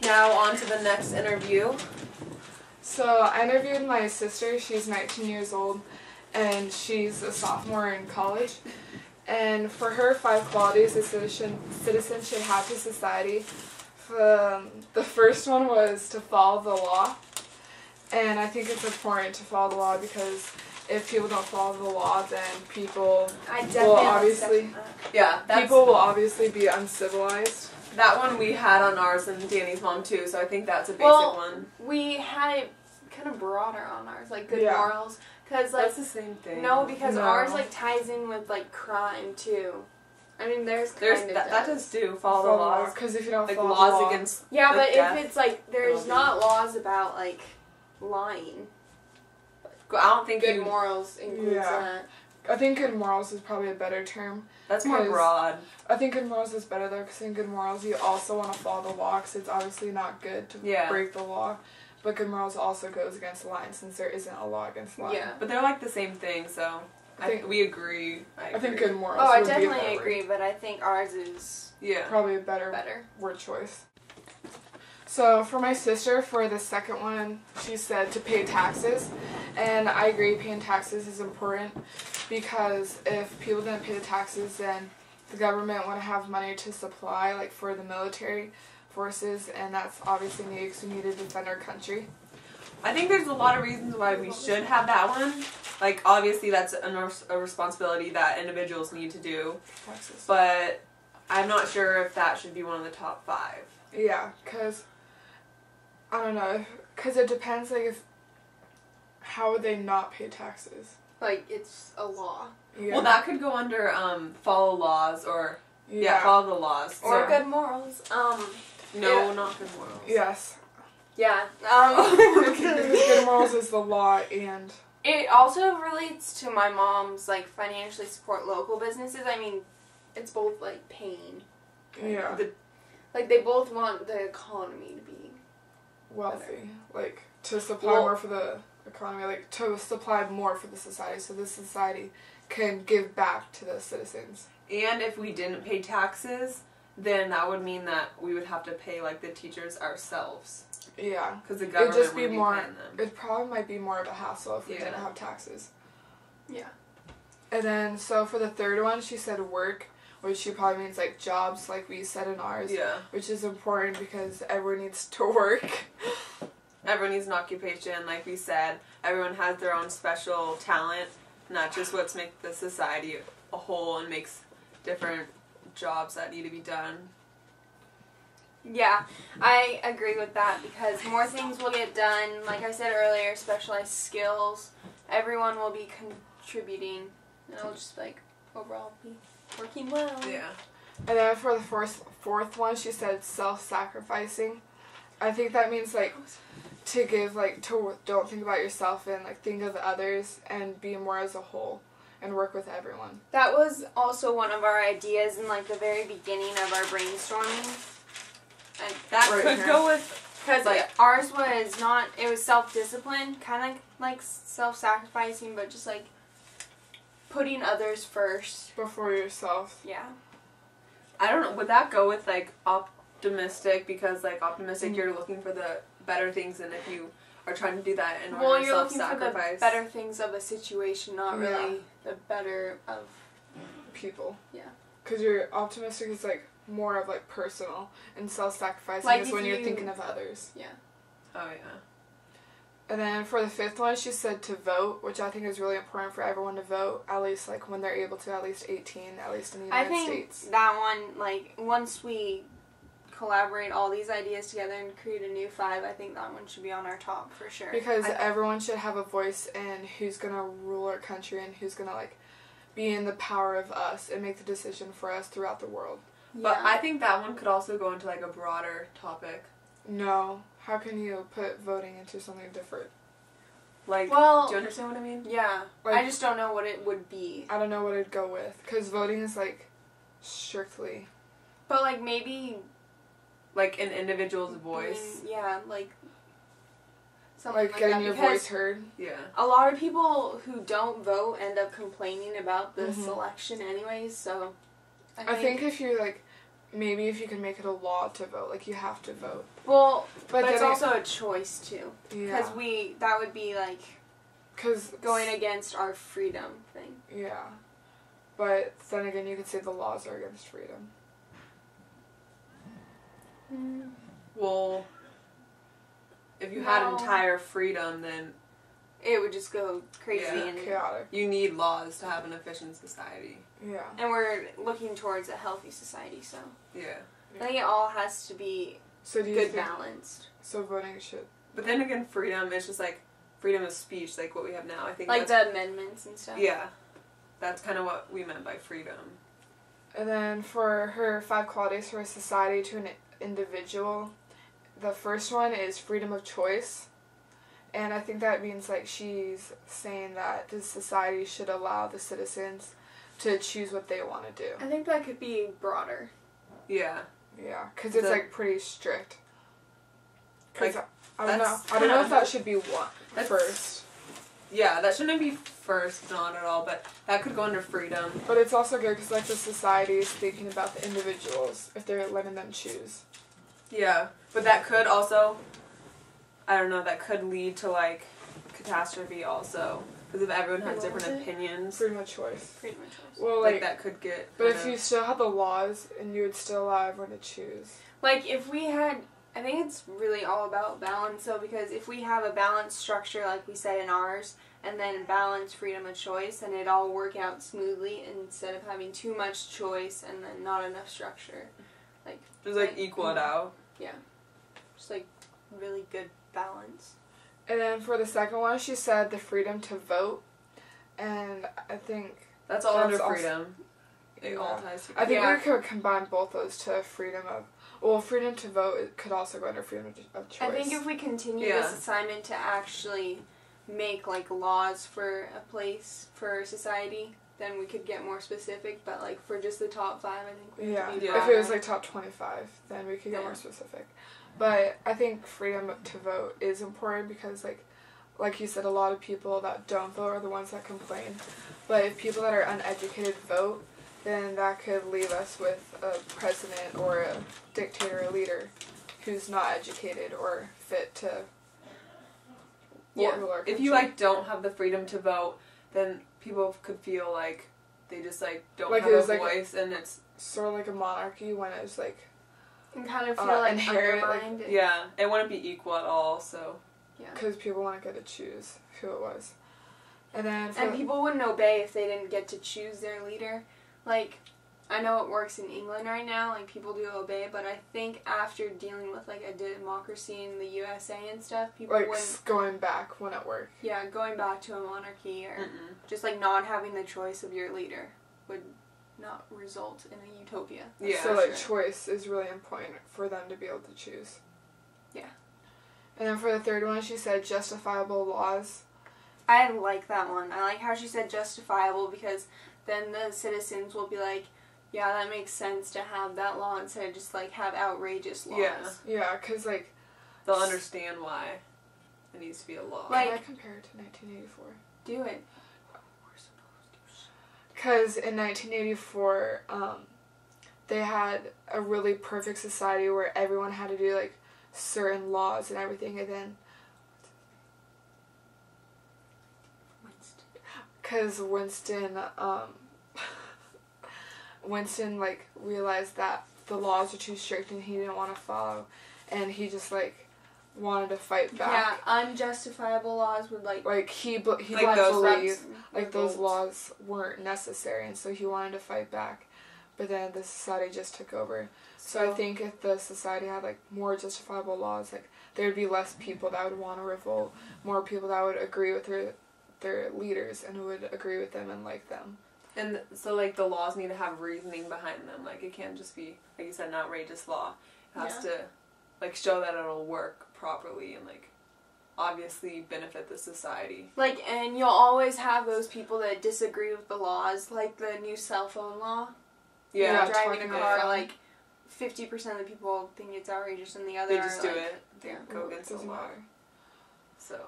Now on to the next interview. So I interviewed my sister. She's 19 years old, and she's a sophomore in college. And for her 5 qualities a citizen should have to society, the first one was to follow the law. And I think it's important to follow the law because if people don't follow the law, then people will obviously be uncivilized. That one we had on ours and Danny's mom too, so I think that's a basic one. We had it kind of broader on ours, like good morals. Cause, like, that's the same thing. No, because ours like ties in with like crime too. I mean, there's that does do follow the laws. Because if you don't like follow laws the law, against but death, if it's like there's not laws about like lying. I don't think good morals includes that. I think good morals is probably a better term. That's more broad. I think good morals is better though, because in good morals you also want to follow the law, because it's obviously not good to break the law. But good morals also goes against lying, since there isn't a law against lying. Yeah, but they're like the same thing, so I think we agree. I think good morals. Oh, I definitely agree, but I think ours is probably a better word choice. So for my sister, for the second one, she said to pay taxes, and I agree. Paying taxes is important because if people didn't pay the taxes, then the government wouldn't have money to supply, like for the military forces, and that's obviously needed because we need to defend our country. I think there's a lot of reasons why we should have that one. Like, obviously that's a responsibility that individuals need to do. Taxes. But I'm not sure if that should be one of the top 5. Yeah, because, I don't know, because it depends, like, how would they not pay taxes? Like, it's a law. Yeah. Well, that could go under, follow laws, or, follow the laws. Or good morals. No, not good morals. Yes. Yeah. Good morals is the law, and it also relates to my mom's like financially support local businesses. I mean, it's both like paying. Yeah. Like they both want the economy to be wealthy, like to supply more for the economy, like to supply more for the society, so the society can give back to the citizens. And if we didn't pay taxes, then that would mean that we would have to pay like the teachers ourselves. Yeah, because the government it'd just be would more. Paying them. It probably might be more of a hassle if we didn't have taxes. Yeah. And then so for the third one, she said work, which she probably means like jobs, like we said in ours. Yeah. Which is important because everyone needs to work. Everyone needs an occupation, like we said. Everyone has their own special talent, not just what's make the society a whole and makes different jobs that need to be done. Yeah, I agree with that because more things will get done. Like I said earlier, specialized skills. Everyone will be contributing, and it'll just like overall be working well. Yeah. And then for the fourth one, she said self-sacrificing. I think that means like to give don't think about yourself and like think of others and be more as a whole and work with everyone. That was also one of our ideas in like the very beginning of our brainstorming. And that could go with, because like, ours was not, it was self-discipline, kind of like self-sacrificing, but just like putting others first. Before yourself. Yeah. I don't know, would that go with like optimistic, because like optimistic you're looking for the better things, and if you are trying to do that in order to self-sacrifice. Well, you're looking for the better things of a situation, not really the better of people. Yeah. Because you're optimistic is like more of like personal, and self-sacrificing is when you're thinking of others. Yeah. Oh yeah. And then for the fifth one, she said to vote, which I think is really important for everyone to vote, at least like when they're able to, at least 18, at least in the United States. I think that one, like once we collaborate all these ideas together and create a new 5, I think that one should be on our top for sure. Because everyone should have a voice in who's gonna rule our country and who's gonna like be in the power of us and make the decision for us throughout the world. But I think that one could also go into like a broader topic. No. How can you put voting into something different? Like, do you understand what I mean? Yeah. Like, I just don't know what it would be. I don't know what it'd go with. Because voting is like strictly. But like maybe. Like an individual's voice. Yeah, like. Something like getting that, your voice heard. Yeah. A lot of people who don't vote end up complaining about the selection anyways, so. I think if you like maybe if you could make it a law to vote, like you have to vote. Well, but it's then also a choice too. Yeah. Because that would be like going against our freedom thing. Yeah. But then again, you could say the laws are against freedom. Well, if you had entire freedom, then it would just go crazy and chaotic. You need laws to have an efficient society. Yeah. And we're looking towards a healthy society, so Yeah. I think it all has to be good balanced. So voting should. But then again, freedom is just like freedom of speech, like what we have now. I think like the amendments and stuff. Yeah, that's kind of what we meant by freedom. And then for her 5 qualities for a society to an individual, the first one is freedom of choice. And I think that means like she's saying that the society should allow the citizens to choose what they want to do. I think that could be broader. Yeah. Yeah, because it's like pretty strict. Cause Like, I don't know. I don't know if that should be first. Yeah, that shouldn't be first, not at all, but that could go under freedom. But it's also good because like the society is thinking about the individuals if they're letting them choose. Yeah, but that could also, I don't know, that could lead to like catastrophe also. Because if everyone has different opinions. Freedom of choice. Freedom of choice. Well, like that could get. But if you still have the laws and you would still allow everyone to choose. Like if we had, I think it's really all about balance though, because if we have a balanced structure like we said in ours, and then balanced freedom of choice, and it all work out smoothly instead of having too much choice and then not enough structure. Like just like equal it out. Yeah. Just like really good balance. And then for the second one, she said the freedom to vote. And I think that's all under freedom. It all ties together. I think we could combine both those to freedom of... Well, freedom to vote it could also go under freedom of choice. I think if we continue this assignment to actually make like laws for a place for society, then we could get more specific. But like for just the top 5, I think we have to be if it was like top 25, then we could get more specific. But I think freedom to vote is important because like you said, a lot of people that don't vote are the ones that complain. But if people that are uneducated vote, then that could leave us with a president or a dictator, a leader who's not educated or fit to rule our country. If you like don't have the freedom to vote, then people could feel like they just like don't have a voice, and it's sort of like a monarchy when it's like and kind of feel like inherent, undermined. It wouldn't be equal at all. So because people want to get to choose who it was, and people wouldn't obey if they didn't get to choose their leader. Like, I know it works in England right now, like, people do obey, but I think after dealing with, like, a democracy in the USA and stuff, people wouldn't... going back when at work. Yeah, going back to a monarchy or just, like, not having the choice of your leader would not result in a utopia. Yeah. So, like, choice is really important for them to be able to choose. Yeah. And then for the third one, she said justifiable laws. I like that one. I like how she said justifiable because... then the citizens will be like, yeah, that makes sense to have that law instead of just, like, have outrageous laws. Yeah, because, like... they'll understand why it needs to be a law. Like, can I compare it to 1984? Do it. Because in 1984, they had a really perfect society where everyone had to do, like, certain laws and everything, and then... Because Winston, like, realized that the laws were too strict and he didn't want to follow. And he just, like, wanted to fight back. Yeah, unjustifiable laws would, like... Like, he believed, like, those laws weren't necessary. And so he wanted to fight back. But then the society just took over. So I think if the society had, like, more justifiable laws, like, there would be less people that would want to revolt. More people that would agree with their leaders and would agree with them and like them. And so, like, the laws need to have reasoning behind them. Like, it can't just be, like you said, an outrageous law. It has to, like, show that it'll work properly and, like, obviously benefit the society. Like, and you'll always have those people that disagree with the laws, like the new cell phone law. Yeah. Driving a car, like, 50% of the people think it's outrageous and the other they just do like, it. They go against the law. So...